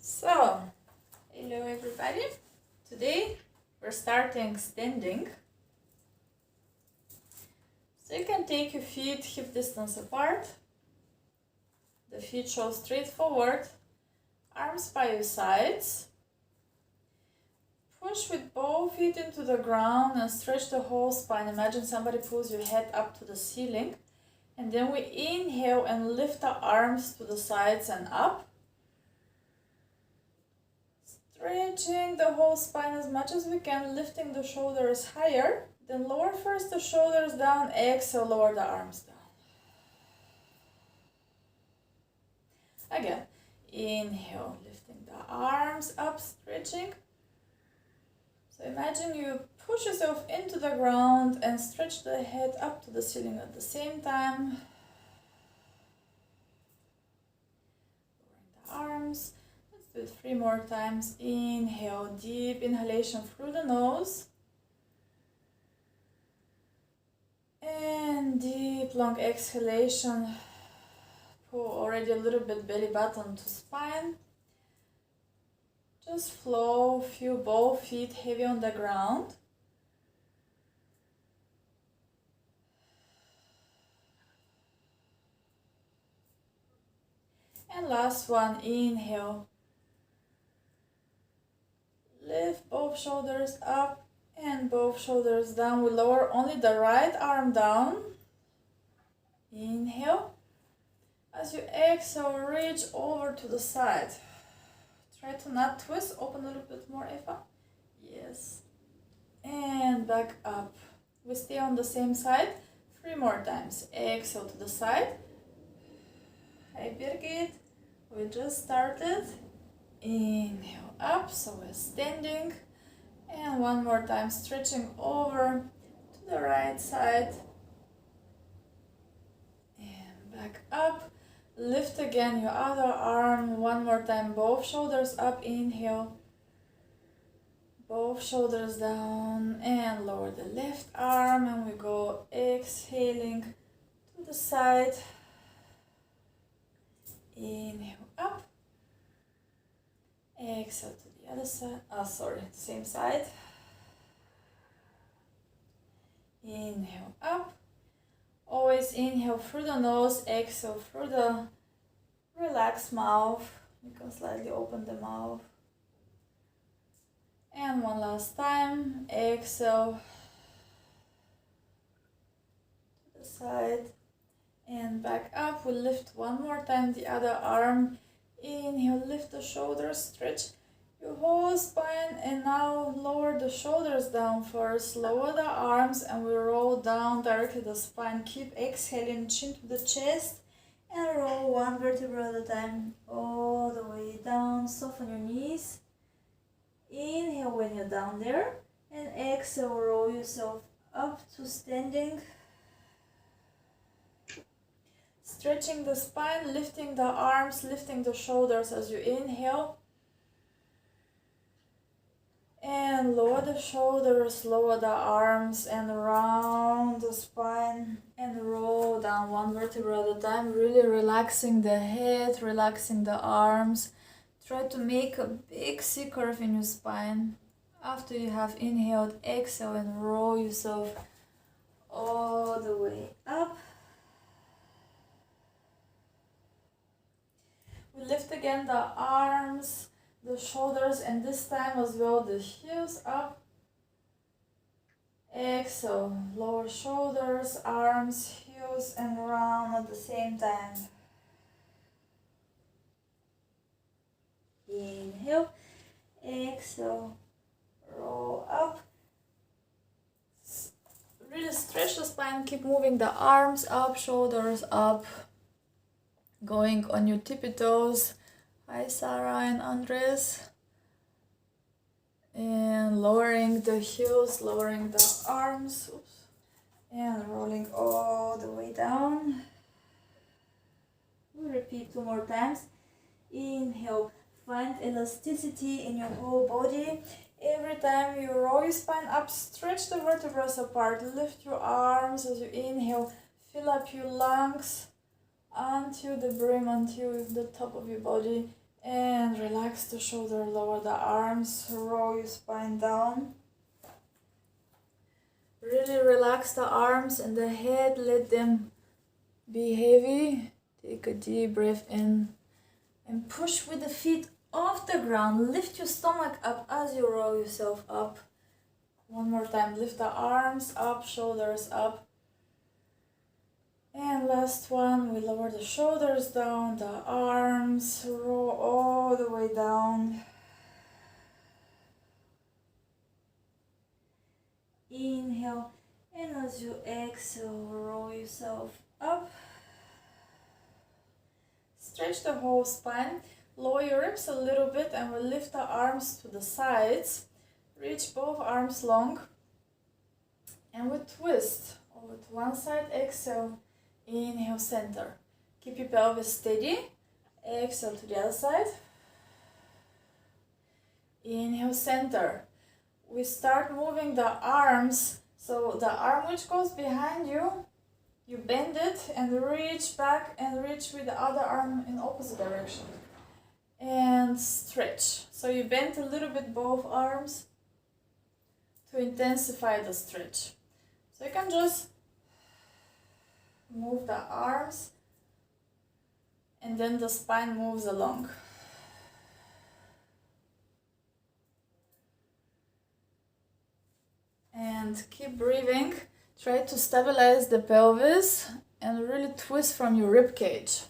So, hello everybody. Today we're starting standing. So you can take your feet hip distance apart. The feet show straight forward. Arms by your sides. Push with both feet into the ground and stretch the whole spine. Imagine somebody pulls your head up to the ceiling. And then we inhale and lift the arms to the sides and up. Stretching the whole spine as much as we can, lifting the shoulders higher. Then lower first the shoulders down, exhale, lower the arms down. Again, inhale, lifting the arms up, stretching. So imagine you push yourself into the ground and stretch the head up to the ceiling at the same time. Lowering the arms. Let's do it 3 more times. Inhale, deep inhalation through the nose. And deep, long exhalation. Pull already a little bit belly button to spine. Just flow, feel both feet heavy on the ground. And last one, inhale. Lift both shoulders up and both shoulders down. We lower only the right arm down. Inhale. As you exhale, reach over to the side. Try to not twist. Open a little bit more, Eva. Yes. And back up. We stay on the same side 3 more times. Exhale to the side. Hi, Birgit. We just started. Inhale up, so we're standing. And 1 more time, stretching over to the right side. And back up. Lift again your other arm. 1 more time, both shoulders up. Inhale. Both shoulders down. And lower the left arm. And we go exhaling to the side. Inhale up. Exhale to the other side. Same side. Inhale up. Always inhale through the nose, exhale through the relaxed mouth. You can slightly open the mouth. And one last time, exhale to the side and back up. We lift 1 more time the other arm. Inhale, lift the shoulders, stretch your whole spine, and now lower the shoulders down first. Lower the arms and we roll down directly the spine. Keep exhaling, chin to the chest, and roll 1 vertebra at a time all the way down. Soften your knees. Inhale when you're down there, and exhale, roll yourself up to standing. Stretching the spine, lifting the arms, lifting the shoulders as you inhale. And lower the shoulders, lower the arms, and round the spine. And roll down 1 vertebra at a time, really relaxing the head, relaxing the arms. Try to make a big C curve in your spine. After you have inhaled, exhale and roll yourself all the way up. We lift again the arms, the shoulders, and this time as well the heels up. Exhale, lower shoulders, arms, heels, and round at the same time. Inhale, exhale, roll up. Really stretch the spine, keep moving the arms up, shoulders up. Going on your tippy toes. Hi Sarah and Andres. And lowering the heels, lowering the arms. Oops. And rolling all the way down. We'll repeat 2 more times. Inhale. Find elasticity in your whole body. Every time you roll your spine up, stretch the vertebrae apart. Lift your arms as you inhale. Fill up your lungs until the brim, until the top of your body. And relax the shoulder, lower the arms, roll your spine down. Really relax the arms and the head, let them be heavy. Take a deep breath in and push with the feet off the ground. Lift your stomach up as you roll yourself up. One more time, lift the arms up, shoulders up. And last one, we lower the shoulders down, the arms, roll all the way down. Inhale, and as you exhale, roll yourself up. Stretch the whole spine, lower your ribs a little bit, and we'll lift the arms to the sides. Reach both arms long, and we twist over to one side, exhale, inhale, center. Keep your pelvis steady, exhale to the other side. Inhale, center. We start moving the arms, so the arm which goes behind you, you bend it and reach back and reach with the other arm in opposite direction. And stretch. So you bend a little bit both arms to intensify the stretch. So you can just move the arms and then the spine moves along. And keep breathing. Try to stabilize the pelvis and really twist from your rib cage.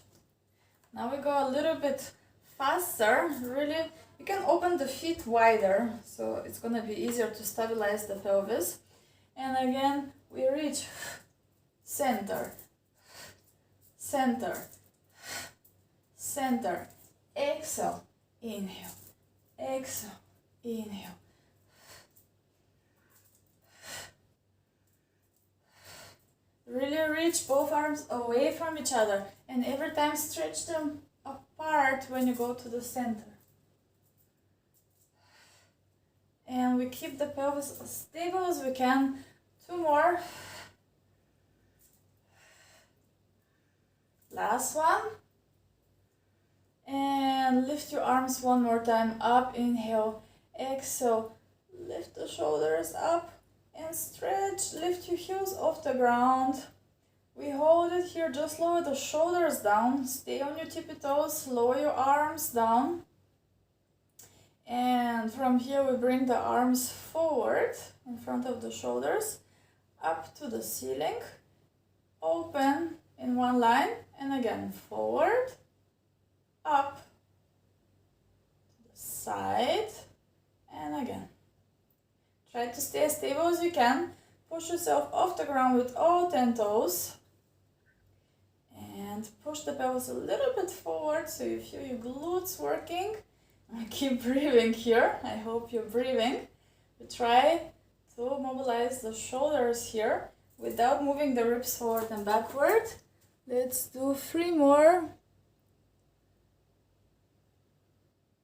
Now we go a little bit faster. Really, you can open the feet wider, so it's gonna be easier to stabilize the pelvis. And again, we reach center, center, center. Exhale, inhale, exhale, inhale. Really reach both arms away from each other, and every time stretch them apart when you go to the center. And we keep the pelvis as stable as we can. 2 more. Last one. And lift your arms one more time up. Inhale, exhale. Lift the shoulders up and stretch. Lift your heels off the ground. We hold it here. Just lower the shoulders down. Stay on your tippy toes. Lower your arms down. And from here we bring the arms forward in front of the shoulders, up to the ceiling, open in one line, and again forward, up, to the side, and again. Try to stay as stable as you can. Push yourself off the ground with all 10 toes. And push the pelvis a little bit forward so you feel your glutes working. Keep breathing here. I hope you're breathing. We try to mobilize the shoulders here without moving the ribs forward and backward. Let's do 3 more.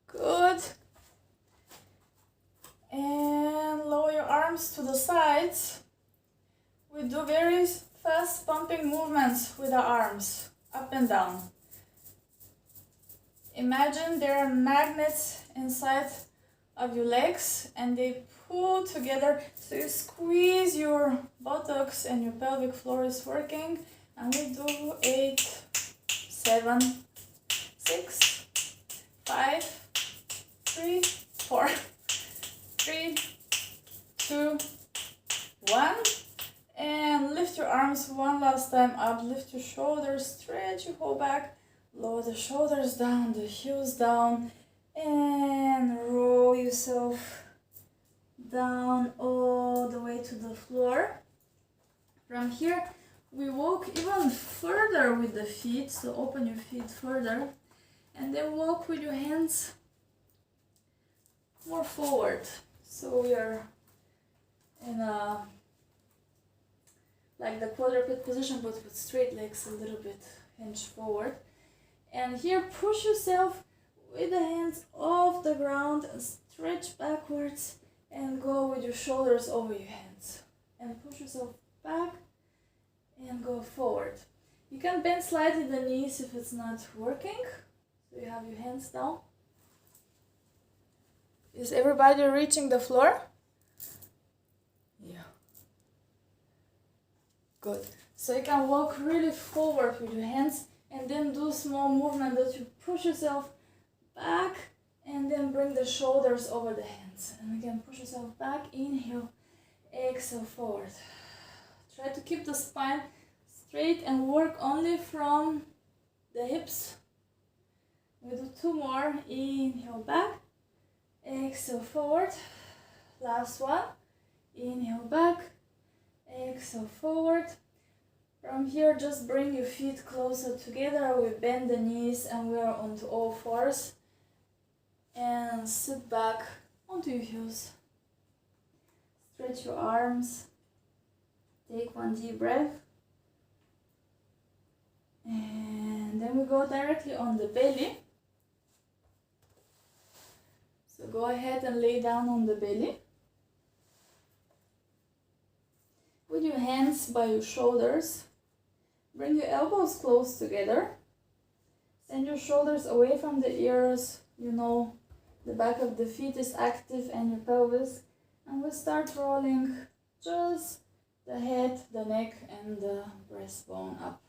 Good. And lower your arms to the sides. We do very fast pumping movements with the arms, up and down. Imagine there are magnets inside of your legs and they pull together, so you squeeze your buttocks and your pelvic floor is working. And we do 8, 7, 6, 5, 3, 4, 3, 2, 1. And lift your arms one last time up. Lift your shoulders, stretch your whole back. Lower the shoulders down, the heels down, and roll yourself down all the way to the floor. From here, we walk even further with the feet, so open your feet further, and then walk with your hands more forward. So we are in a, like the quadruped position, but with straight legs a little bit hinged forward. And here, push yourself with the hands off the ground and stretch backwards and go with your shoulders over your hands. And push yourself back and go forward. You can bend slightly the knees if it's not working. So you have your hands down. Is everybody reaching the floor? Yeah. Good. So you can walk really forward with your hands and then do small movement that you push yourself back and then bring the shoulders over the hands. And again, push yourself back, inhale, exhale, forward. Try to keep the spine straight and work only from the hips. We do 2 more. Inhale back, exhale forward. Last one. Inhale back, exhale forward. From here, just bring your feet closer together. We bend the knees and we are onto all fours. And sit back onto your heels. Stretch your arms. Take one deep breath. And then we go directly on the belly. So go ahead and lay down on the belly. With your hands by your shoulders. Bring your elbows close together. Send your shoulders away from the ears. You know the back of the feet is active and your pelvis. And we start rolling just the head, the neck, and the breastbone up.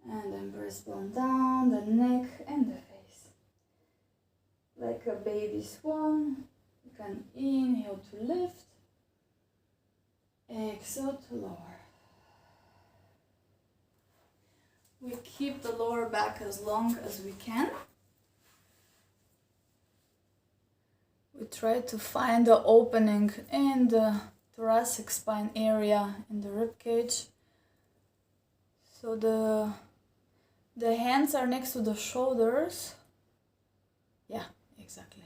And then breastbone down, the neck, and the face. Like a baby swan. You can inhale to lift. Exhale to lower. We keep the lower back as long as we can. We try to find the opening in the thoracic spine area in the rib cage. So the hands are next to the shoulders. Yeah, exactly.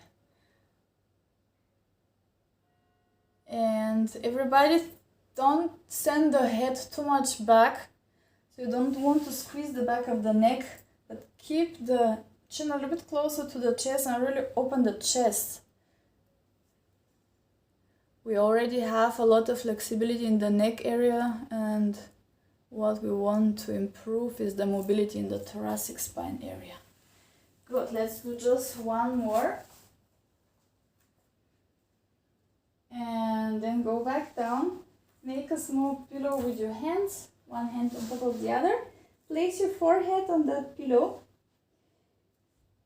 And everybody, don't send the head too much back. So you don't want to squeeze the back of the neck, but keep the chin a little bit closer to the chest and really open the chest. We already have a lot of flexibility in the neck area, and what we want to improve is the mobility in the thoracic spine area. Good, let's do just one more. And then go back down. Make a small pillow with your hands, one hand on top of the other. Place your forehead on that pillow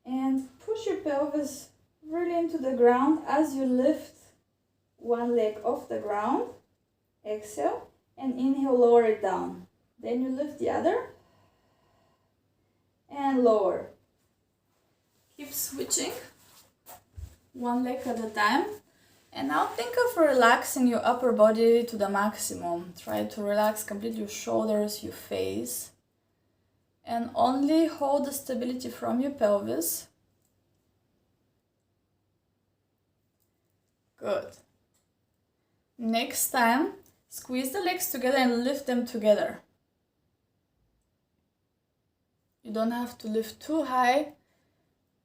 and push your pelvis really into the ground as you lift one leg off the ground. Exhale and inhale, lower it down. Then you lift the other and lower. Keep switching one leg at a time. And now think of relaxing your upper body to the maximum. Try to relax completely your shoulders, your face. And only hold the stability from your pelvis. Good. Next time, squeeze the legs together and lift them together. You don't have to lift too high.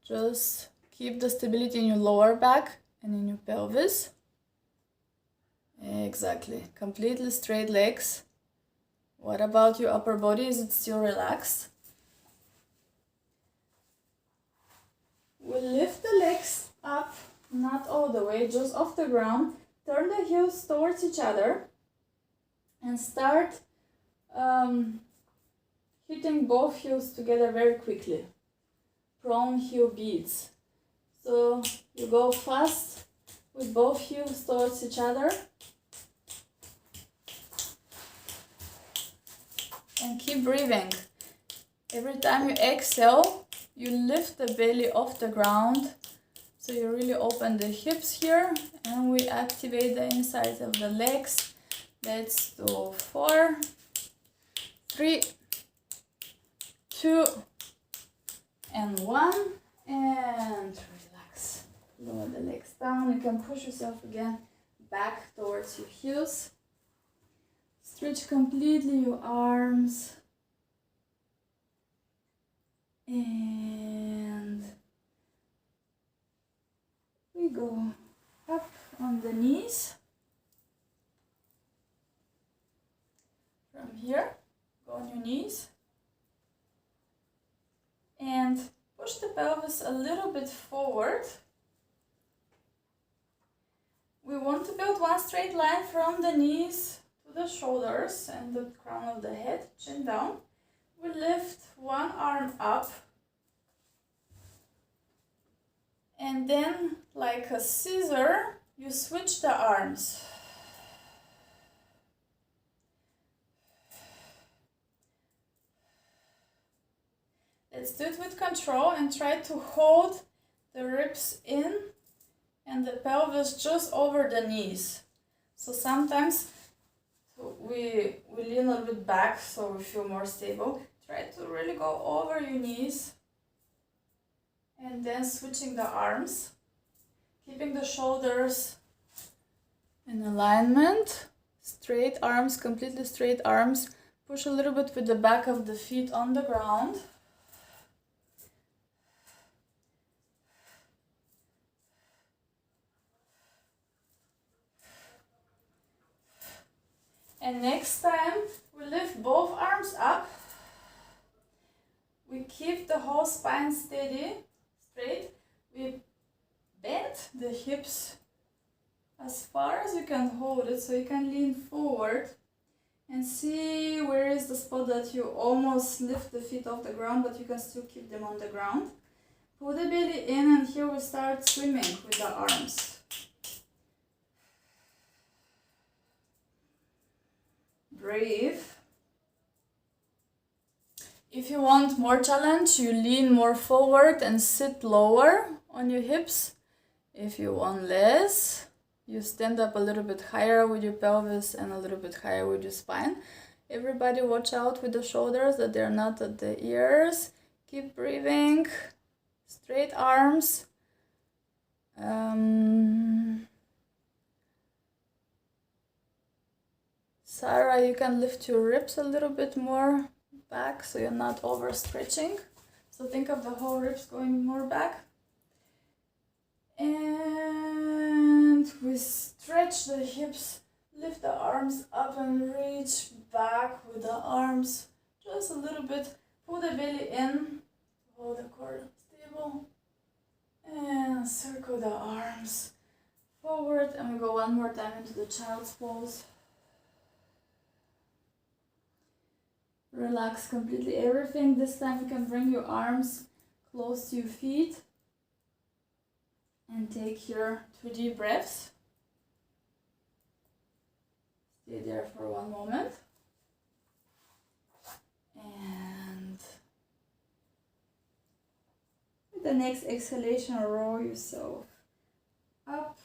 Just keep the stability in your lower back and in your pelvis. Exactly. Completely straight legs. What about your upper body? Is it still relaxed? We'll lift the legs up, not all the way, just off the ground. Turn the heels towards each other and start hitting both heels together very quickly. Prone heel beats. So you go fast with both heels towards each other. And keep breathing. Every time you exhale, you lift the belly off the ground. So you really open the hips here and we activate the inside of the legs. Let's do 4, 3, 2, and 1. And relax. Lower the legs down. You can push yourself again back towards your heels. Stretch completely your arms. And we go up on the knees. From here, go on your knees. And push the pelvis a little bit forward. We want to build one straight line from the knees to the shoulders and the crown of the head, chin down. We lift one arm up and then, like a scissor, you switch the arms. Let's do it with control and try to hold the ribs in and the pelvis just over the knees. So sometimes we lean a little bit back so we feel more stable. Try to really go over your knees and then switching the arms, keeping the shoulders in alignment, straight arms, completely straight arms. Push a little bit with the back of the feet on the ground. And next time we lift both arms up. We keep the whole spine steady, straight. We bend the hips as far as you can hold it, so you can lean forward and see where is the spot that you almost lift the feet off the ground, but you can still keep them on the ground. Pull the belly in, and here we start swimming with the arms. Breathe. If you want more challenge, you lean more forward and sit lower on your hips. If you want less, you stand up a little bit higher with your pelvis and a little bit higher with your spine. Everybody watch out with the shoulders, that they're not at the ears. Keep breathing. Straight arms. Sarah, you can lift your ribs a little bit more back so you're not overstretching. So think of the whole ribs going more back. And we stretch the hips, lift the arms up and reach back with the arms just a little bit. Pull the belly in, hold the core stable, and circle the arms forward. And we go one more time into the child's pose. Relax completely everything. This time you can bring your arms close to your feet and take your 2 deep breaths. Stay there for one moment. And with the next exhalation, roll yourself up.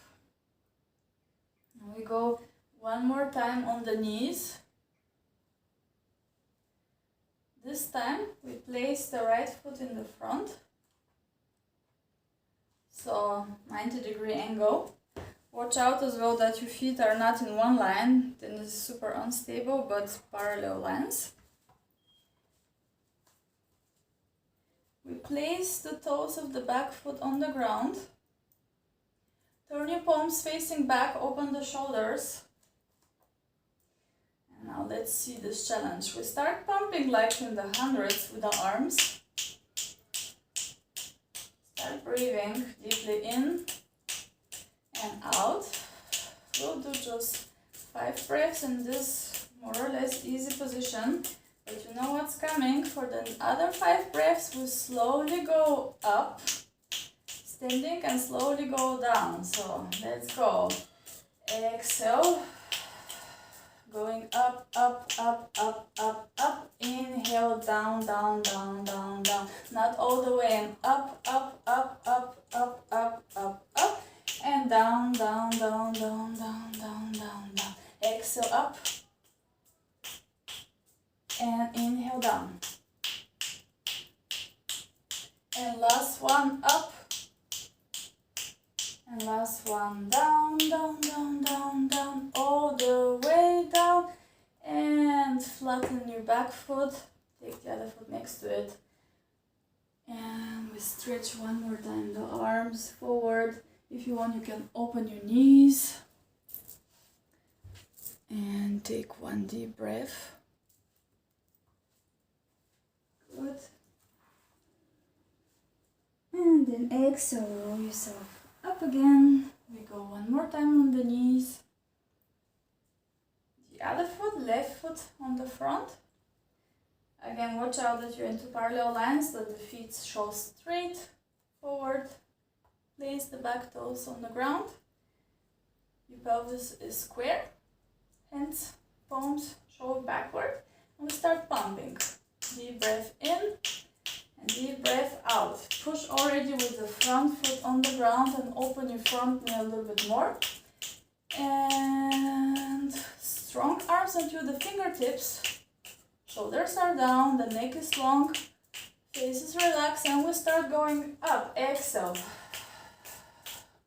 And we go one more time on the knees. This time we place the right foot in the front, so 90-degree angle. Watch out as well that your feet are not in one line, then it's super unstable, but parallel lines. We place the toes of the back foot on the ground. Turn your palms facing back, open the shoulders. Now let's see this challenge. We start pumping like in the hundreds with the arms. Start breathing deeply in and out. We'll do just 5 breaths in this more or less easy position. But you know what's coming. For the other 5 breaths, we slowly go up, standing, and slowly go down. So let's go. Exhale. Going up, up, up, up, up, up. Inhale, down, down, down, down, down. Not all the way, and up, up, up, up, up, up, up, up. And down, down, down, down, down, down, down, down. Exhale, up. And inhale, down. And last one, up. And last one, down, down, down, down, down, all the way down. And flatten your back foot. Take the other foot next to it. And we stretch one more time the arms forward. If you want, you can open your knees. And take one deep breath. Good. And then exhale, roll yourself up again. We go one One more time on the knees. The other foot, left foot on the front. Again, watch out that you're into parallel lines, that the feet show straight forward. Place the back toes on the ground. Your pelvis is square. Hands, palms show backward. And we start pumping. Deep breath in and deep breath out. Push already with the front foot on the ground and open your front knee a little bit more. And strong arms into the fingertips. Shoulders are down, the neck is long, face is relaxed, and we start going up. Exhale.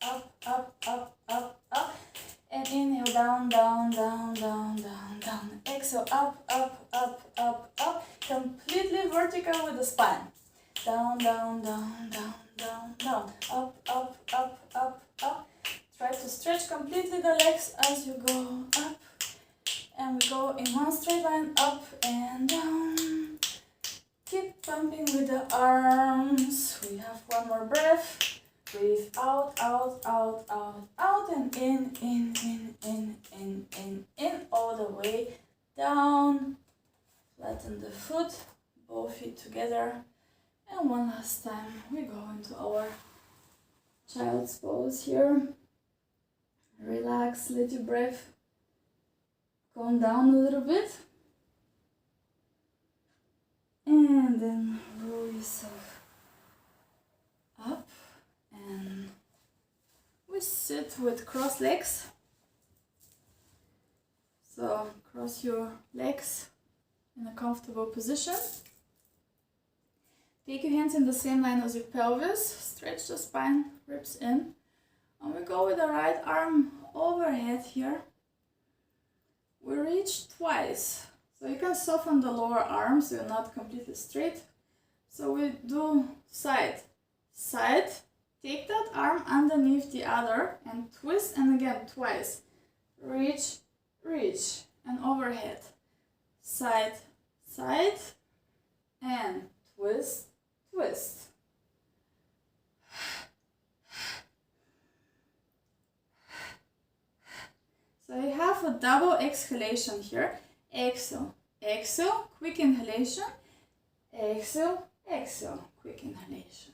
Up, up, up, up, up. And inhale, down, down, down, down, down, down. Exhale, up, up, up, up, up. Completely vertical with the spine. Down, down, down, down, down, down. Up, up, up, up, up. Try to stretch completely the legs as you go up. And we go in one straight line, up and down. Keep pumping with the arms. We have one more breath. Breathe out, out, out, out, out, and in, all the way down. Flatten the foot, both feet together. And one last time, we go into our child's pose here. Relax, let your breath calm down a little bit. And then roll yourself up. And we sit with crossed legs. So cross your legs in a comfortable position. Take your hands in the same line as your pelvis. Stretch the spine, ribs in. And we go with the right arm overhead here. We reach twice. So you can soften the lower arm so you're not completely straight. So we do side, side. Take that arm underneath the other and twist, and again twice. Reach, reach, and overhead. Side, side, and twist, twist. So you have a double exhalation here. Exhale, exhale, quick inhalation. Exhale, exhale, quick inhalation.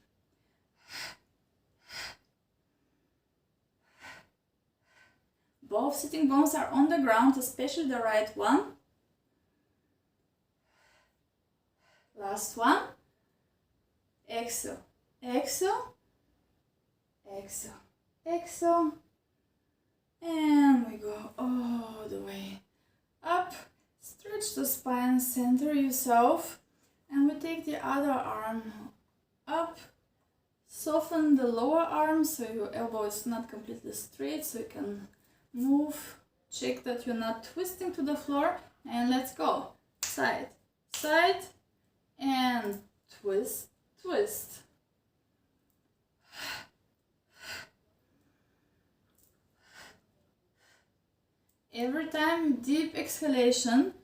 Both sitting bones are on the ground, especially the right one. Last one. Exhale, exhale, exhale, exhale. And we go all the way up. Stretch the spine, center yourself. And we take the other arm up. Soften the lower arm so your elbow is not completely straight, so you can move. Check that you're not twisting to the floor. And let's go. Side, side, and twist, twist. Every time deep exhalation,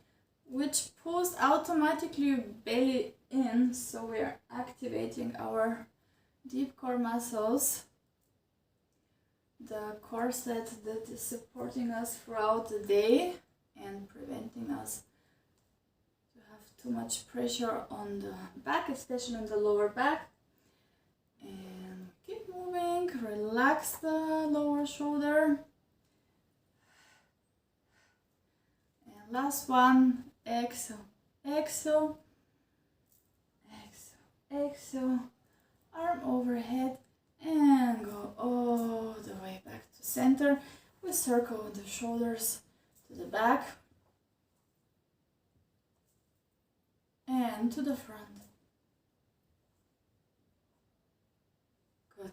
which pulls automatically your belly in, so we are activating our deep core muscles, the corset that is supporting us throughout the day and preventing us to have too much pressure on the back, especially on the lower back. And keep moving, relax the lower shoulder. Last one, exhale, exhale, exhale, exhale, arm overhead, and go all the way back to center. We circle the shoulders to the back and to the front. Good.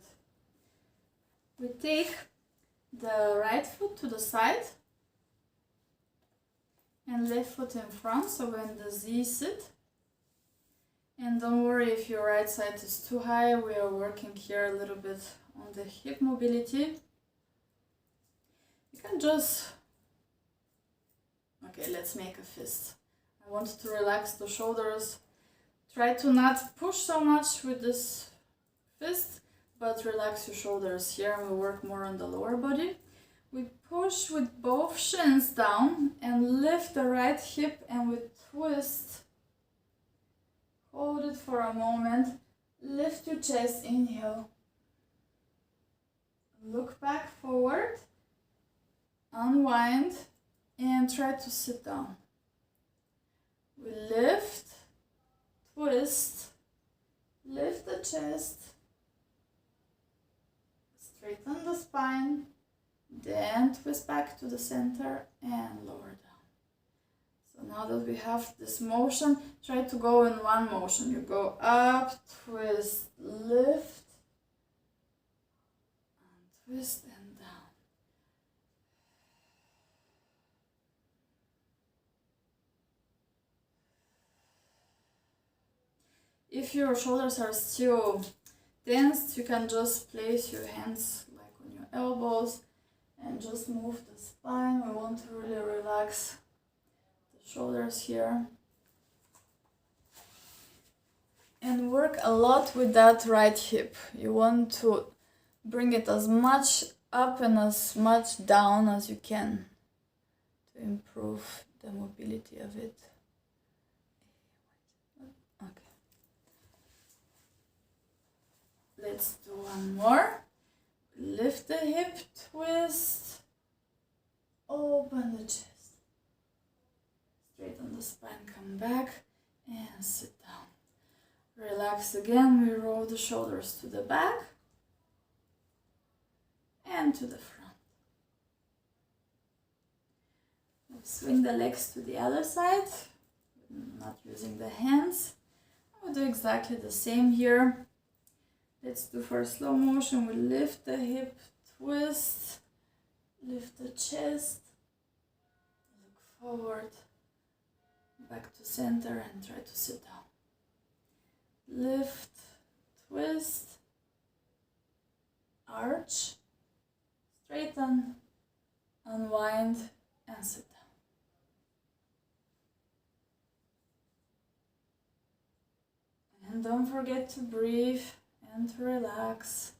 We take the right foot to the side and left foot in front, so we're in the Z sit. And don't worry if your right side is too high, we are working here a little bit on the hip mobility. You can just, okay, let's make a fist. I want to relax the shoulders. Try to not push so much with this fist, but relax your shoulders here and we'll work more on the lower body. We push with both shins down and lift the right hip, and we twist. Hold it for a moment. Lift your chest, inhale. Look back forward. Unwind and try to sit down. We lift, twist, lift the chest, straighten the spine, then twist back to the center and lower down. So now that we have this motion, try to go in one motion. You go up, twist, lift, and twist and down. If your shoulders are still tense, you can just place your hands like on your elbows and just move the spine. We want to really relax the shoulders here. And work a lot with that right hip. You want to bring it as much up and as much down as you can to improve the mobility of it. Okay. Let's do one more. Lift the hip, twist, open the chest. Straighten the spine, come back and sit down. Relax again, we roll the shoulders to the back and to the front. Swing the legs to the other side, not using the hands. We'll do exactly the same here. Let's do for slow motion. We lift the hip, twist, lift the chest, look forward, back to center and try to sit down. Lift, twist, arch, straighten, unwind and sit down. And don't forget to breathe and to relax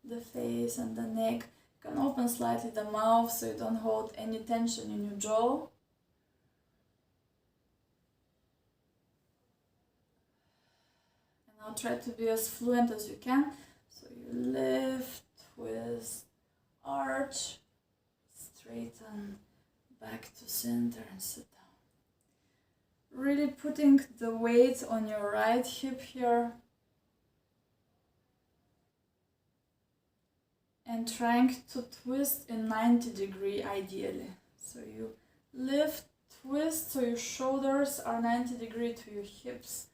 the face and the neck. You can open slightly the mouth so you don't hold any tension in your jaw. And now try to be as fluent as you can. So you lift, twist, arch, straighten, back to center and sit down. Really putting the weight on your right hip here. And trying to twist in 90-degree ideally. So you lift, twist, so your shoulders are 90-degree to your hips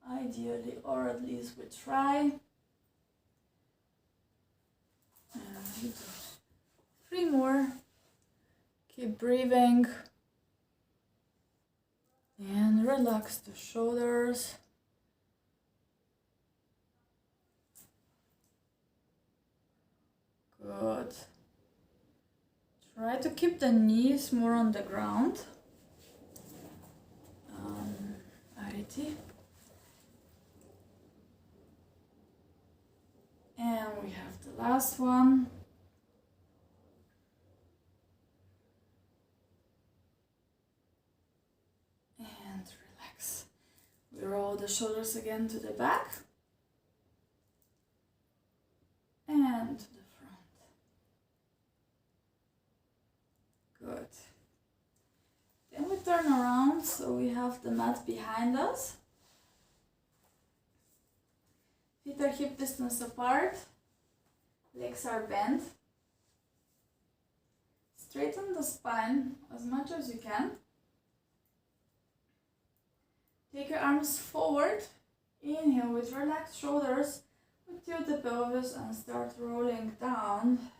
ideally, or at least we try. And we do 3 more. Keep breathing. And relax the shoulders. Good. Try to keep the knees more on the ground. Alrighty. And we have the last one. And relax. We roll the shoulders again to the back. And to the good. Then we turn around so we have the mat behind us. Feet are hip distance apart. Legs are bent. Straighten the spine as much as you can. Take your arms forward. Inhale with relaxed shoulders. We tilt the pelvis and start rolling down.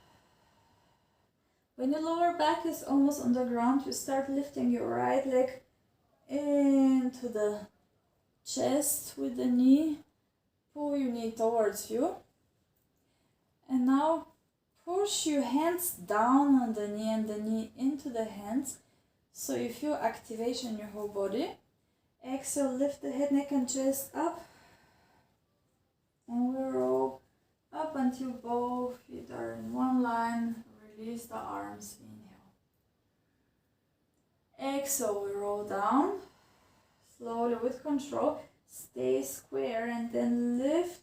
When your lower back is almost on the ground, you start lifting your right leg into the chest with the knee. Pull your knee towards you. And now push your hands down on the knee and the knee into the hands. So you feel activation in your whole body. Exhale, lift the head, neck and chest up. And we roll up until both feet are in one line. Release the arms, inhale. Exhale, we roll down. Slowly with control. Stay square and then lift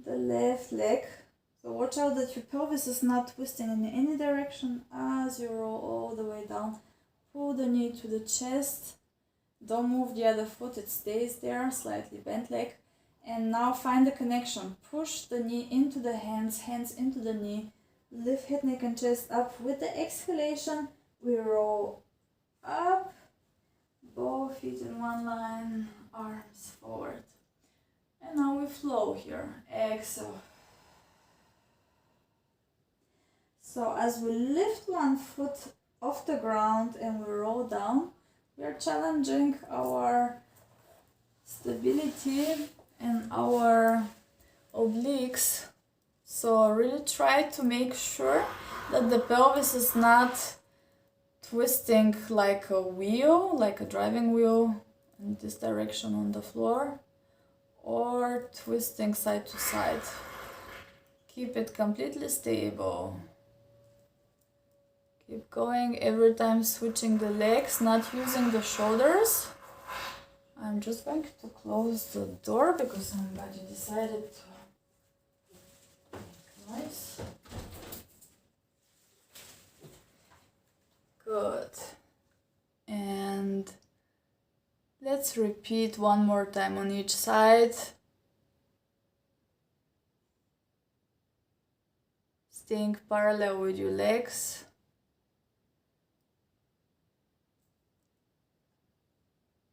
the left leg. So watch out that your pelvis is not twisting in any direction as you roll all the way down. Pull the knee to the chest. Don't move the other foot, it stays there, slightly bent leg. And now find the connection. Push the knee into the hands, hands into the knee. Lift head, neck and chest up. With the exhalation, we roll up. Both feet in one line, arms forward. And now we flow here. Exhale. So as we lift one foot off the ground and we roll down, we are challenging our stability and our obliques. So really try to make sure that the pelvis is not twisting like a wheel, like a driving wheel in this direction on the floor, or twisting side to side. Keep it completely stable. Keep going, every time switching the legs, not using the shoulders. I'm just going to close the door because somebody decided to make noise. Good. And let's repeat one more time on each side. Staying parallel with your legs.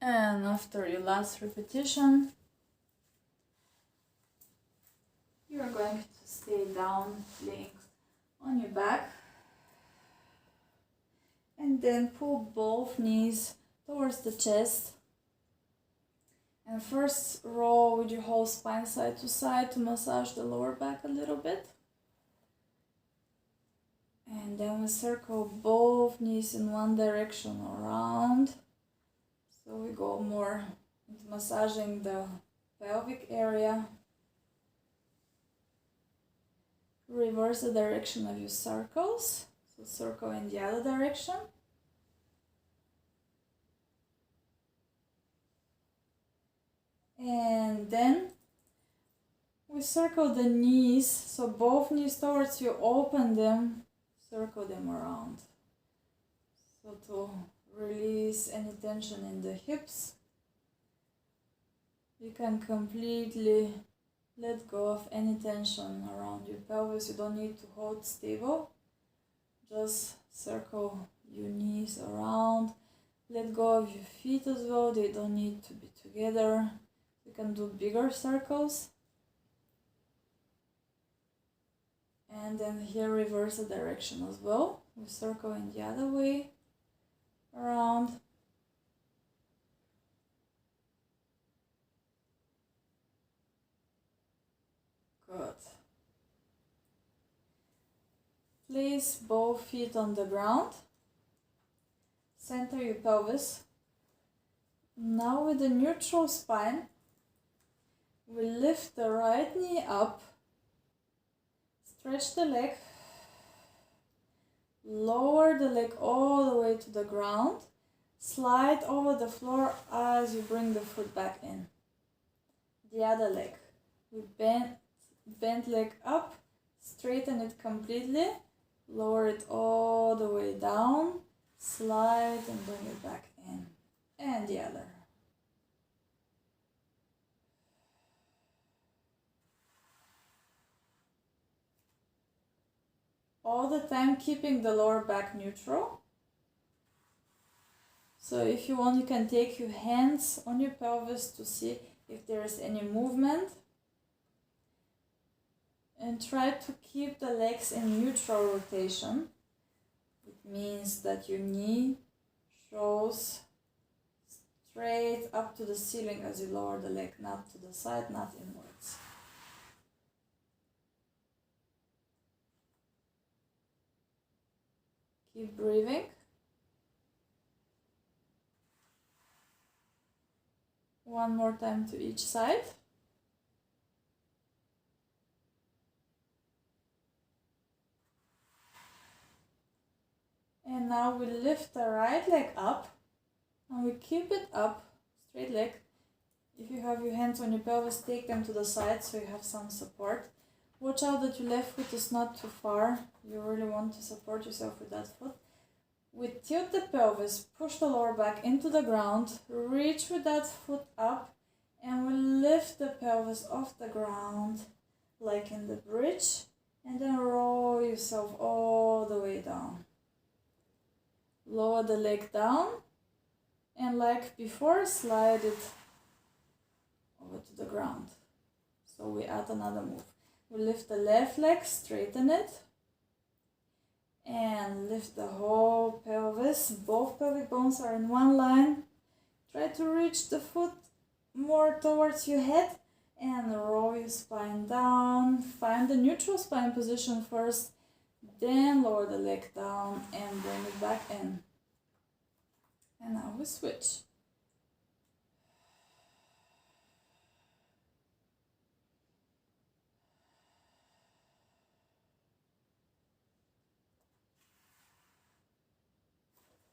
And after your last repetition, you are going to stay down, laying on your back. And then pull both knees towards the chest. And first roll with your whole spine side to side to massage the lower back a little bit. And then we circle both knees in one direction around. So we go more into massaging the pelvic area. Reverse the direction of your circles. So circle in the other direction. And then we circle the knees. So both knees towards you, open them, circle them around. So to release any tension in the hips. You can completely let go of any tension around your pelvis. You don't need to hold stable. Just circle your knees around. Let go of your feet as well. They don't need to be together. You can do bigger circles. And then here reverse the direction as well. We circle in the other way. Around. Good. Place both feet on the ground. Center your pelvis. Now with the neutral spine, we lift the right knee up. Stretch the leg. Lower the leg all the way to the ground. Slide over the floor as you bring the foot back in. The other leg. We bend leg up. Straighten it completely. Lower it all the way down. Slide and bring it back in. And the other. All the time keeping the lower back neutral. So if you want, you can take your hands on your pelvis to see if there is any movement. And try to keep the legs in neutral rotation. It means that your knee shows straight up to the ceiling as you lower the leg, not to the side, not inwards. Keep breathing. One more time to each side. And now we lift the right leg up and we keep it up, straight leg. If you have your hands on your pelvis, take them to the side so you have some support. Watch out that your left foot is not too far. You really want to support yourself with that foot. We tilt the pelvis, push the lower back into the ground, reach with that foot up, and we lift the pelvis off the ground like in the bridge, and then roll yourself all the way down. Lower the leg down, and like before, slide it over to the ground. So we add another move. We lift the left leg, straighten it, and lift the whole pelvis. Both pelvic bones are in one line. Try to reach the foot more towards your head and roll your spine down. Find the neutral spine position first, then lower the leg down and bring it back in. And now we switch.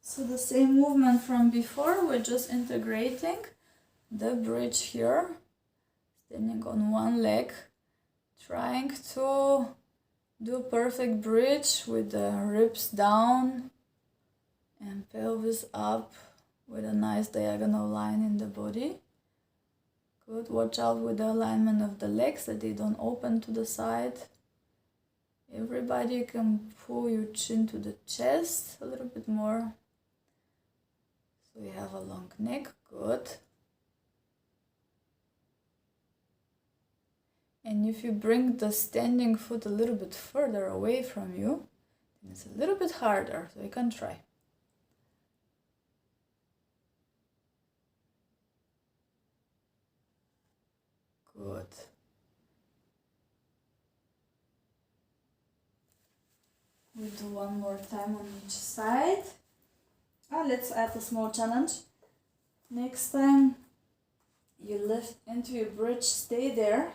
So the same movement from before, we're just integrating the bridge here, standing on one leg, trying to do a perfect bridge with the ribs down and pelvis up with a nice diagonal line in the body. Good. Watch out with the alignment of the legs that they don't open to the side. Everybody can pull your chin to the chest a little bit more. So we have a long neck. Good. And if you bring the standing foot a little bit further away from you, then it's a little bit harder, so you can try. Good. We do one more time on each side. Let's add a small challenge. Next time you lift into your bridge, stay there.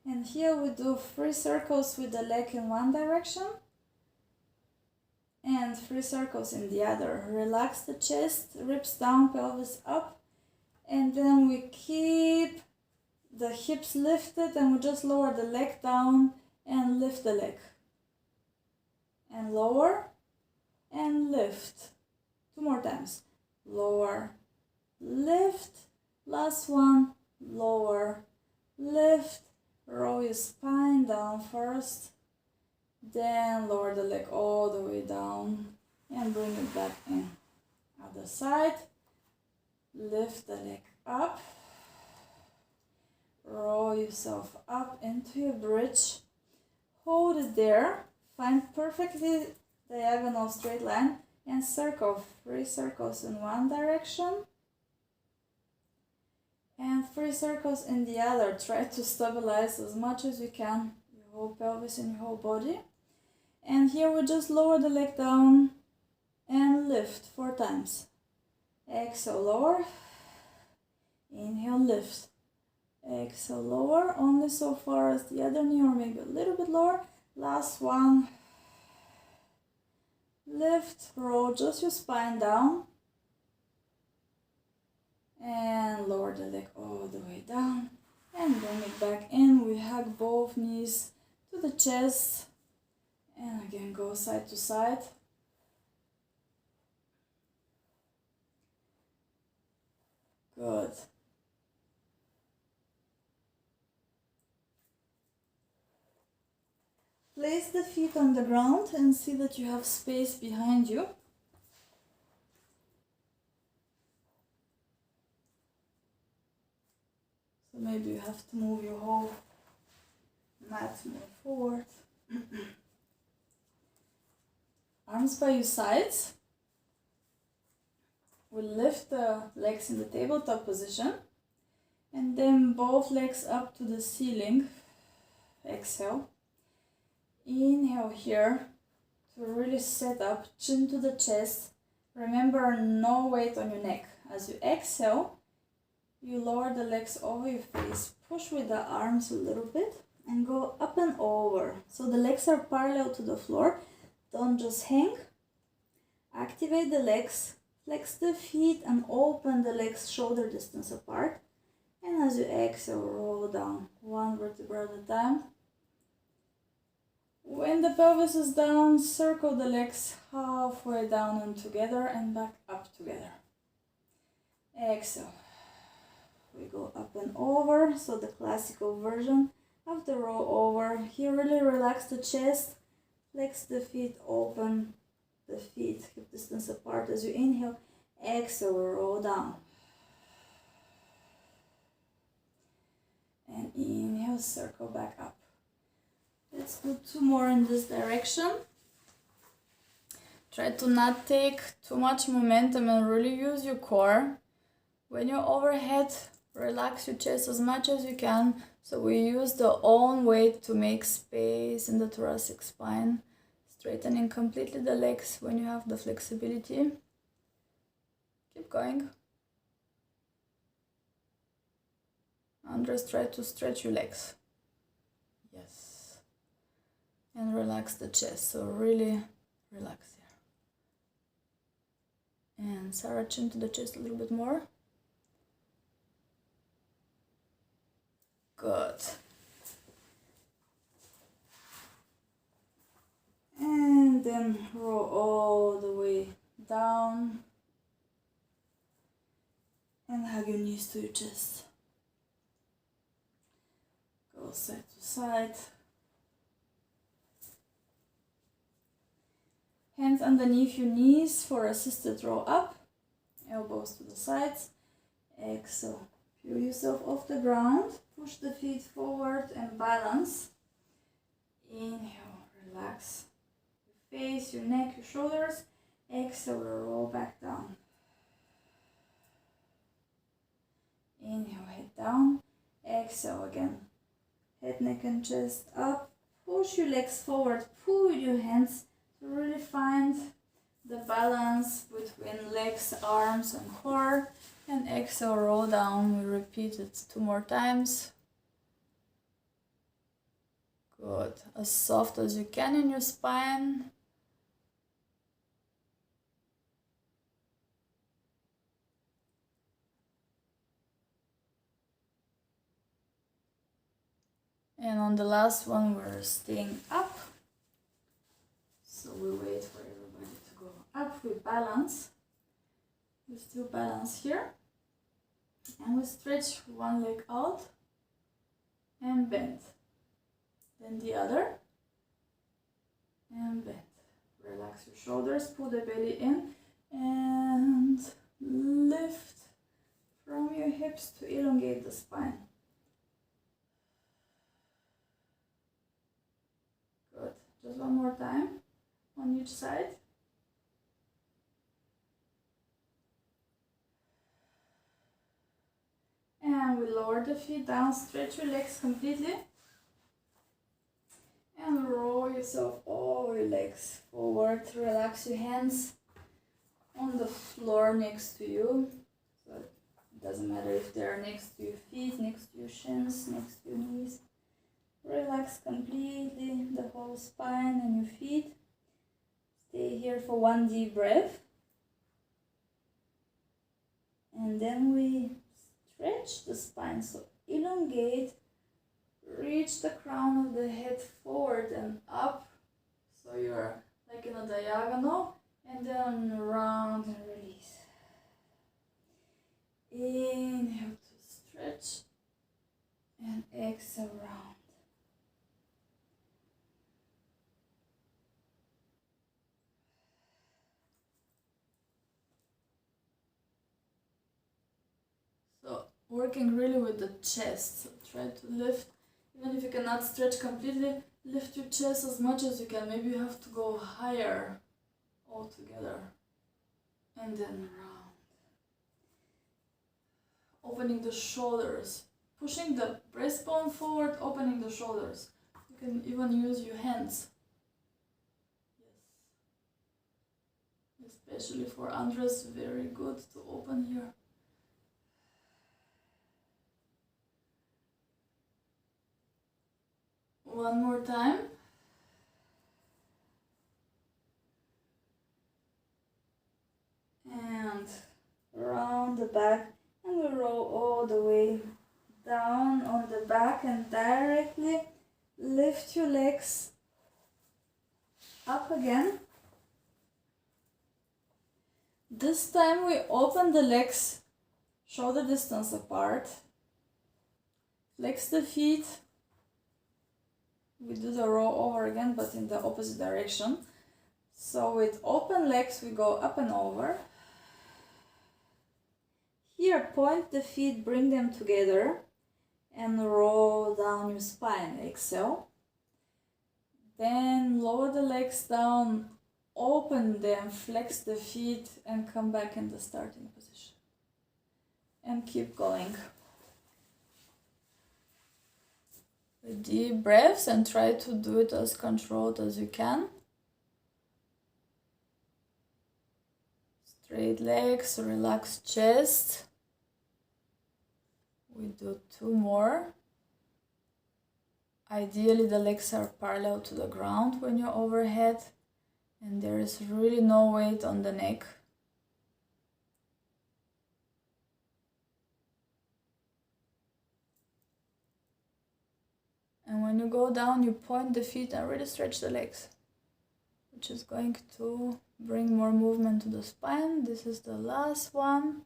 And here we do 3 circles with the leg in one direction and 3 circles in the other. Relax the chest, ribs down, pelvis up, and then we keep the hips lifted and we just lower the leg down and lift the leg. And lower and lift. 2 more times. Lower, lift. Last one. Lower, lift. Roll your spine down first. Then lower the leg all the way down and bring it back in. Other side. Lift the leg up. Roll yourself up into your bridge. Hold it there. Find perfectly diagonal straight line and circle. 3 circles in one direction and 3 circles in the other. Try to stabilize as much as you can your whole pelvis and your whole body. And here we just lower the leg down and lift 4 times. Exhale, lower. Inhale, lift. Exhale, lower, only so far as the other knee or maybe a little bit lower. Last one. Lift, roll just your spine down. And lower the leg all the way down. And bring it back in. We hug both knees to the chest. And again, go side to side. Good. Place the feet on the ground and see that you have space behind you. So maybe you have to move your whole mat more forward. Arms by your sides. We lift the legs in the tabletop position and then both legs up to the ceiling. Exhale. Inhale here to really set up, chin to the chest. Remember, no weight on your neck. As you exhale, you lower the legs over your face. Push with the arms a little bit and go up and over. So the legs are parallel to the floor. Don't just hang. Activate the legs, flex the feet and open the legs shoulder distance apart. And as you exhale, roll down one vertebra at a time. When the pelvis is down, circle the legs halfway down and together and back up together. Exhale. We go up and over, so the classical version of the roll over. Here really relax the chest, flex the feet, open the feet, hip distance apart as you inhale. Exhale, roll down. And inhale, circle back up. Let's do two more in this direction. Try to not take too much momentum and really use your core. When you're overhead, relax your chest as much as you can. So we use the own weight to make space in the thoracic spine. Straightening completely the legs when you have the flexibility. Keep going. Andres, try to stretch your legs. Yes. And relax the chest. So really relax here. And Sarah, chin to the chest a little bit more. Good. And then roll all the way down. And hug your knees to your chest. Go side to side. Hands underneath your knees for assisted roll up. Elbows to the sides. Exhale. Peel yourself off the ground. Push the feet forward and balance. Inhale. Relax your face, your neck, your shoulders. Exhale. Roll back down. Inhale. Head down. Exhale again. Head, neck and chest up. Push your legs forward. Pull with your hands to really find the balance between legs, arms and core. And exhale, roll down. We repeat it 2 more times. Good. As soft as you can in your spine. And on the last one, we're staying up. So we wait for everybody to go up. We balance. We still balance here. And we stretch one leg out and bend. Then the other and bend. Relax your shoulders, pull the belly in and lift from your hips to elongate the spine. Good. Just one more time on each side. And we lower the feet down, stretch your legs completely. And roll yourself all your legs forward. Relax your hands on the floor next to you. So it doesn't matter if they're next to your feet, next to your shins, next to your knees. Relax completely the whole spine and your feet. Stay here for one deep breath. And then we stretch the spine, so elongate, reach the crown of the head forward and up, so you're like in a diagonal, and then round and release. Inhale to stretch and exhale round. So working really with the chest, so try to lift, even if you cannot stretch completely, lift your chest as much as you can. Maybe you have to go higher altogether. And then round. Opening the shoulders, pushing the breastbone forward, opening the shoulders. You can even use your hands. Yes. Especially for Andres, very good to open here. One more time. back, and we roll all the way down on the back and directly lift your legs up again. This time we open the legs shoulder distance apart, flex the feet. We do the roll over again, but in the opposite direction. So with open legs we go up and over. Here, point the feet, bring them together and roll down your spine. Exhale. Then lower the legs down, open them, flex the feet and come back in the starting position. And keep going. With deep breaths, and try to do it as controlled as you can. Straight legs, relaxed chest. We do 2 more. Ideally the legs are parallel to the ground when you're overhead, and there is really no weight on the neck. And when you go down, you point the feet and really stretch the legs, which is going to bring more movement to the spine. This is the last one.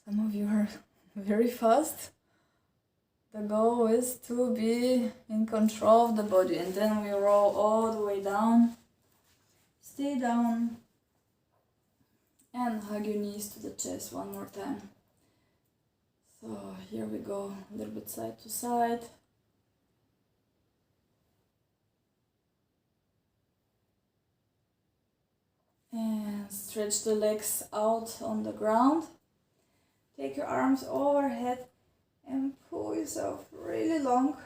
Some of you are very fast. The goal is to be in control of the body, and then we roll all the way down. Stay down and hug your knees to the chest one more time. So here we go, a little bit side to side. And stretch the legs out on the ground. Take your arms overhead and pull yourself really long.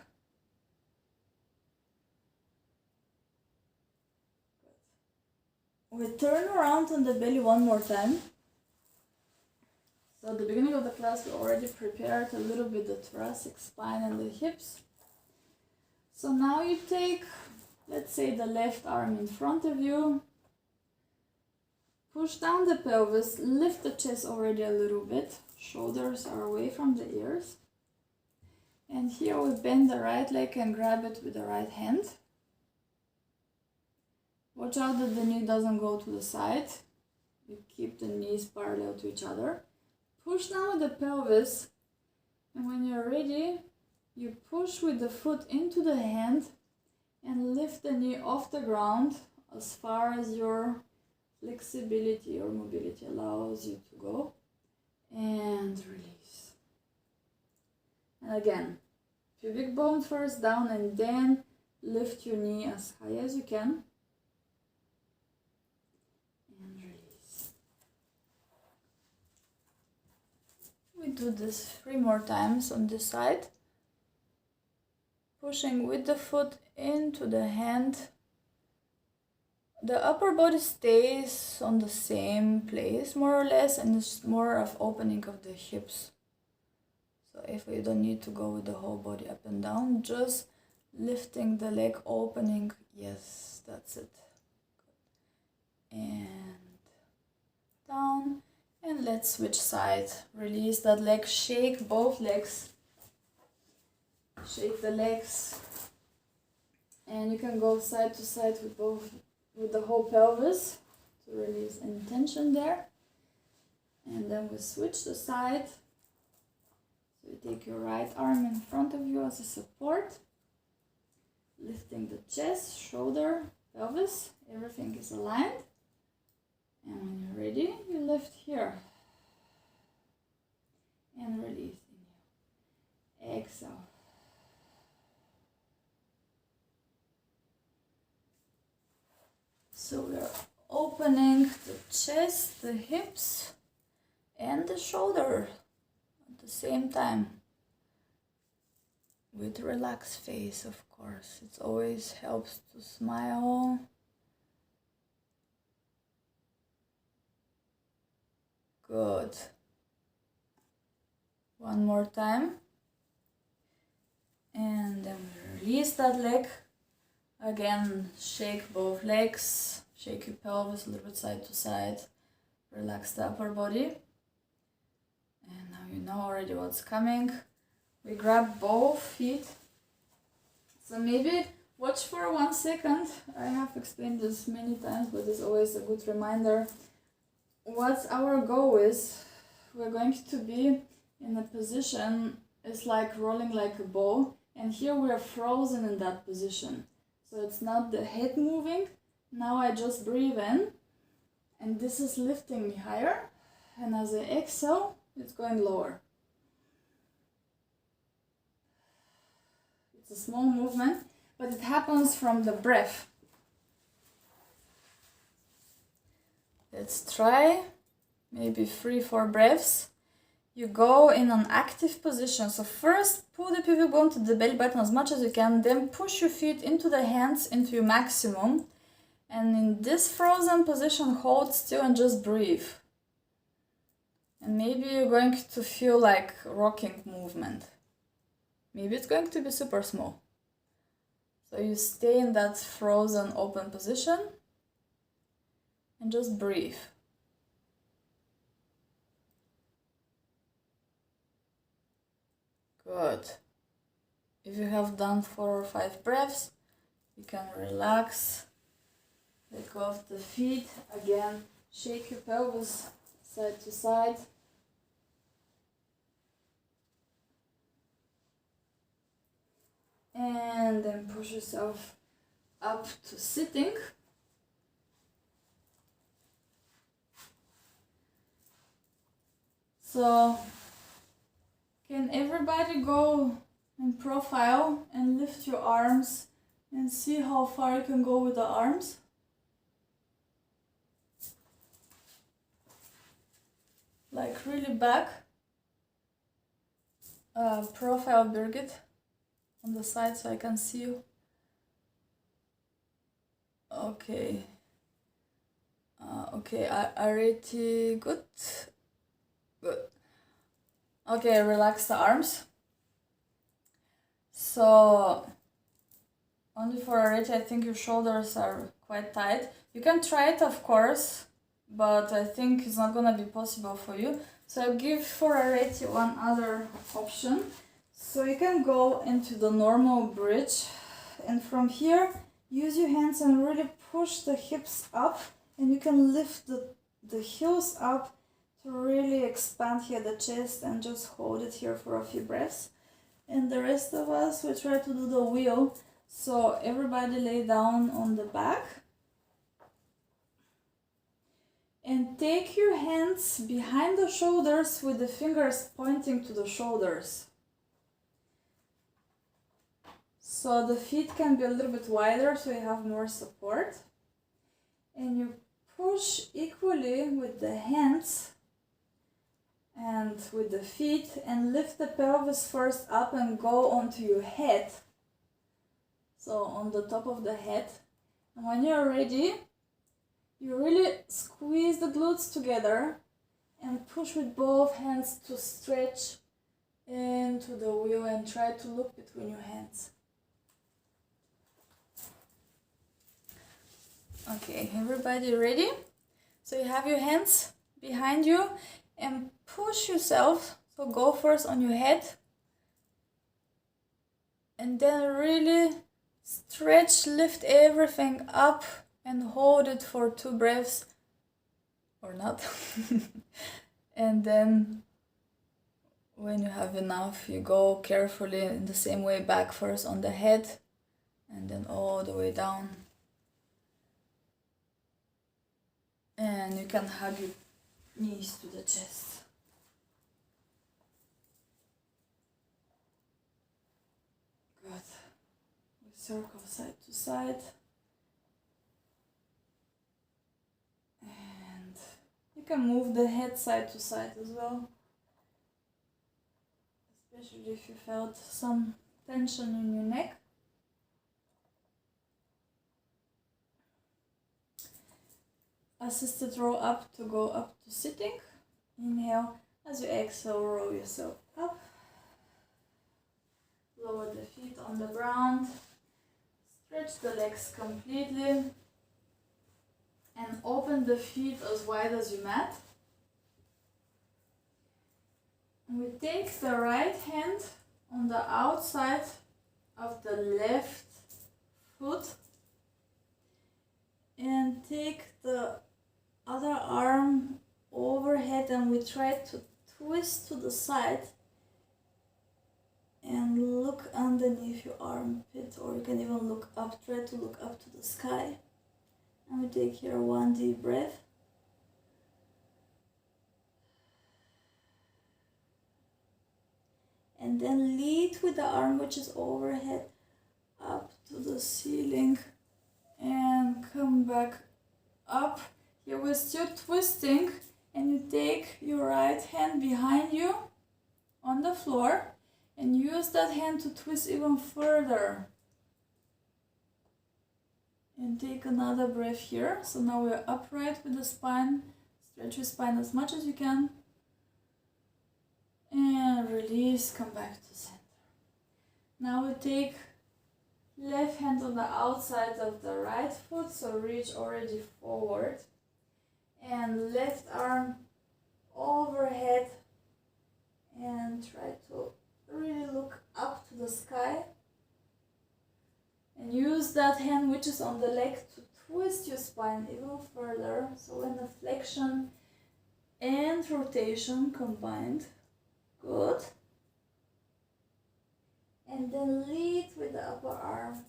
We turn around on the belly one more time. So at the beginning of the class we already prepared a little bit the thoracic spine and the hips. So now you take, let's say, the left arm in front of you. Push down the pelvis, lift the chest already a little bit. Shoulders are away from the ears. And here we bend the right leg and grab it with the right hand. Watch out that the knee doesn't go to the side. You keep the knees parallel to each other. Push down with the pelvis. And when you're ready, you push with the foot into the hand and lift the knee off the ground as far as your flexibility or mobility allows you to go. And release. And again, pubic bone first down, and then lift your knee as high as you can. And release. We do this 3 more times on this side. Pushing with the foot into the hand. The upper body stays on the same place more or less, and it's more of opening of the hips. So if you don't need to go with the whole body up and down, just lifting the leg, opening. Yes, that's it. Good. And down. And let's switch side. Release that leg, shake both legs. Shake the legs. And you can go side to side with the whole pelvis to release any tension there. And then we switch the side. So you take your right arm in front of you as a support, lifting the chest, shoulder, pelvis, everything is aligned. And when you're ready, you lift here and release. Exhale. So we're opening the chest, the hips, and the shoulder at the same time. With relaxed face, of course. It always helps to smile. Good. One more time. And then we release that leg. Again, shake both legs, shake your pelvis a little bit side to side, relax the upper body. And now you know already what's coming. We grab both feet. So maybe watch for 1 second. I have explained this many times, but it's always a good reminder. What our goal is, we're going to be in a position, it's like rolling like a ball, and here we are frozen in that position. So it's not the head moving. Now I just breathe in, and this is lifting me higher, and as I exhale, it's going lower. It's a small movement, but it happens from the breath. Let's try maybe 3-4 breaths. You go in an active position. So first pull the pubic bone to the belly button as much as you can, then push your feet into the hands into your maximum. And in this frozen position, hold still and just breathe. And maybe you're going to feel like rocking movement. Maybe it's going to be super small. So you stay in that frozen open position and just breathe. Good. If you have done 4 or 5 breaths, you can relax. Let go of the feet. Again, shake your pelvis side to side. And then push yourself up to sitting. So, can everybody go in profile and lift your arms and see how far you can go with the arms? Like really back. Profile Birgit on the side so I can see you. Okay. Okay, already good. Good. Okay, relax the arms. So, only for Areti, I think your shoulders are quite tight. You can try it, of course, but I think it's not gonna be possible for you. So I'll give for Areti one other option. So you can go into the normal bridge, and from here, use your hands and really push the hips up, and you can lift the heels up to really expand here the chest and just hold it here for a few breaths. And the rest of us will try to do the wheel. So everybody lay down on the back. And take your hands behind the shoulders with the fingers pointing to the shoulders. So the feet can be a little bit wider so you have more support. And you push equally with the hands and with the feet and lift the pelvis first up and go onto your head. So on the top of the head. And when you're ready, you really squeeze the glutes together and push with both hands to stretch into the wheel and try to look between your hands. Okay, everybody ready? So you have your hands behind you and push yourself. So go first on your head and then really stretch, lift everything up and hold it for 2 breaths or not. And then when you have enough, you go carefully in the same way back first on the head and then all the way down. And you can hug your knees to the chest. Good. We circle side to side. And you can move the head side to side as well. Especially if you felt some tension in your neck. Assisted roll up to go up to sitting. Inhale. As you exhale, roll yourself up. Lower the feet on the ground. Stretch the legs completely. And open the feet as wide as your mat. We take the right hand on the outside of the left foot and take the other arm overhead, and we try to twist to the side and look underneath your armpit, or you can even look up, try to look up to the sky. And we take here one deep breath. And then lead with the arm which is overhead up to the ceiling and come back up. Here we're still twisting, and you take your right hand behind you on the floor and use that hand to twist even further. And take another breath here. So now we're upright with the spine. Stretch your spine as much as you can. And release, come back to center. Now we take left hand on the outside of the right foot, so reach already forward. And left arm overhead and try to really look up to the sky. And use that hand which is on the leg to twist your spine even further. So when the flexion and rotation combined. Good. And then lead with the upper arm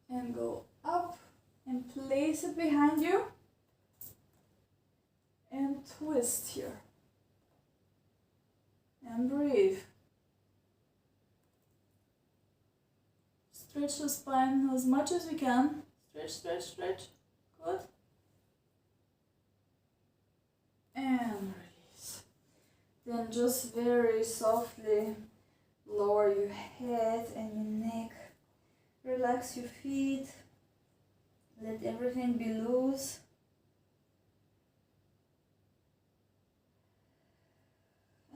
and go up and place it behind you and twist here and breathe. Stretch the spine as much as you can. Stretch, stretch, stretch. Good. And release. Then just very softly lower your head and your neck. Relax your feet. Let everything be loose.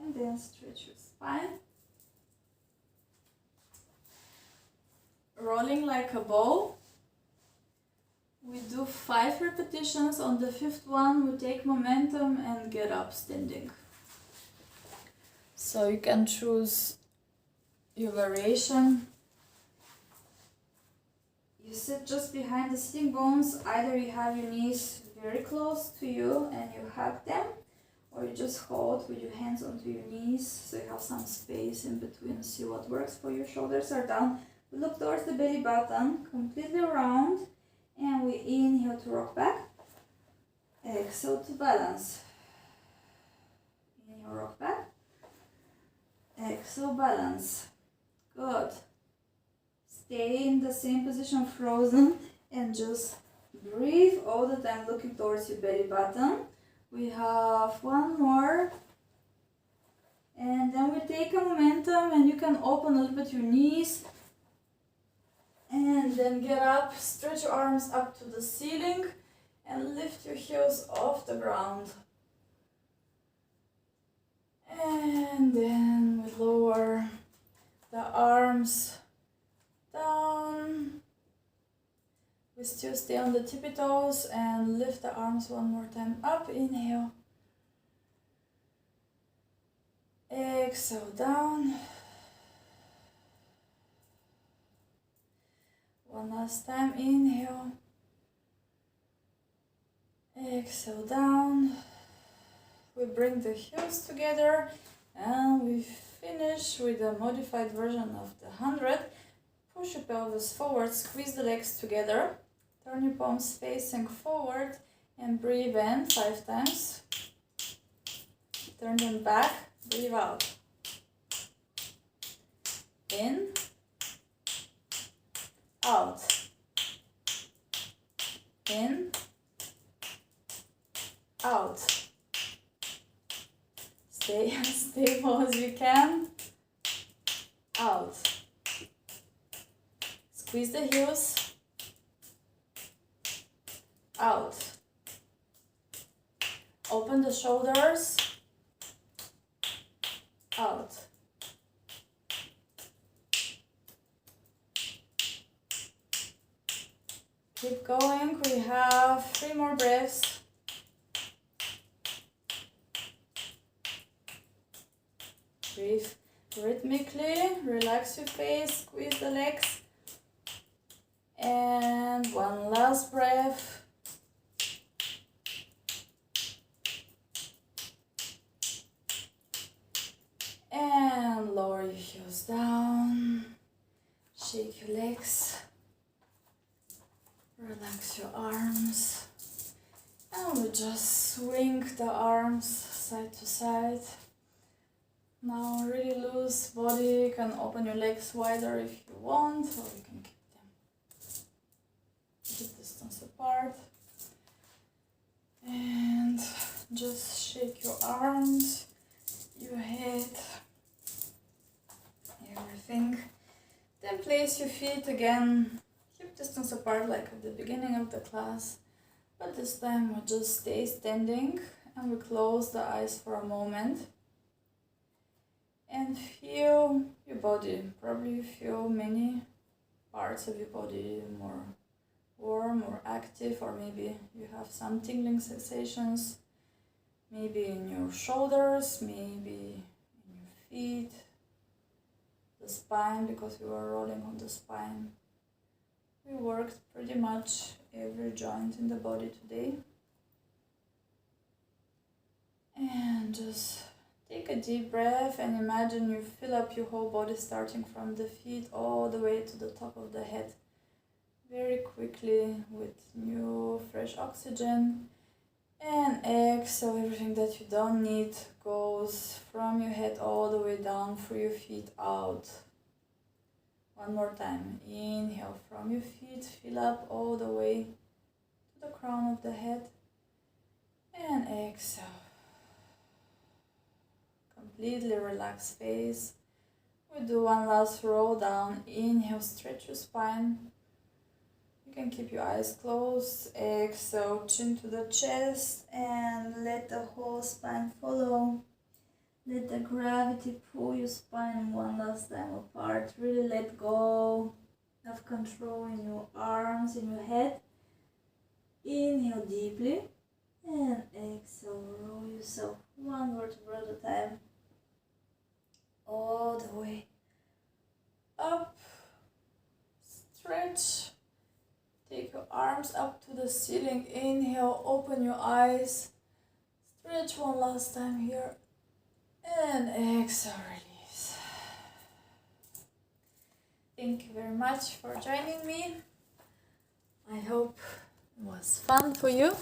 And then stretch your spine. Rolling like a ball. We do 5 repetitions. On the 5th one, we take momentum and get up standing. So you can choose your variation. You sit just behind the sitting bones. Either you have your knees very close to you and you hug them, or you just hold with your hands onto your knees so you have some space in between. See what works for you. Shoulders are down. We look towards the belly button, completely round, and we inhale to rock back. Exhale to balance. Inhale, rock back. Exhale, balance. Good. Stay in the same position, frozen, and just breathe all the time, looking towards your belly button. We have one more. And then we take a momentum, and you can open a little bit your knees. And then get up, stretch your arms up to the ceiling and lift your heels off the ground. And then we lower the arms down. We still stay on the tippy toes and lift the arms one more time up. Inhale. Exhale down. One last time, inhale, exhale down. We bring the heels together and we finish with a modified version of the 100. Push your pelvis forward, squeeze the legs together, turn your palms facing forward and breathe in 5 times. Turn them back, breathe out. In. Out. In. Out. Stay as stable as you can. Out. Squeeze the heels. Out. Open the shoulders. Out. Keep going. We have 3 more breaths. breathe rhythmically. Relax your face, squeeze the legs. And one last breath. And lower your heels down. Shake your legs. Relax your arms. And we just swing the arms side to side. Now really loose body. You can open your legs wider if you want, or you can keep them a bit distance apart. And just shake your arms, your head, everything. Then place your feet again, hip distance apart like at the beginning of the class. But this time we just stay standing and we close the eyes for a moment. And feel your body. Probably feel many parts of your body more warm or active, or maybe you have some tingling sensations. Maybe in your shoulders, maybe in your feet, the spine, because we were rolling on the spine. We worked pretty much every joint in the body today. And just take a deep breath and imagine you fill up your whole body, starting from the feet all the way to the top of the head, very quickly with new fresh oxygen. And exhale, everything that you don't need goes from your head all the way down through your feet out. One more time. Inhale from your feet, fill up all the way to the crown of the head. And exhale. Completely relaxed face. We do one last roll down. Inhale, stretch your spine. You can keep your eyes closed. Exhale, chin to the chest and let the whole spine follow. Let the gravity pull your spine one last time apart. Really let go of control in your arms, in your head. Inhale deeply and exhale. Roll yourself one vertebra at a time. All the way up. Stretch. Take your arms up to the ceiling. Inhale, open your eyes. Stretch one last time here. And exhale, release. Thank you very much for joining me. I hope it was fun for you.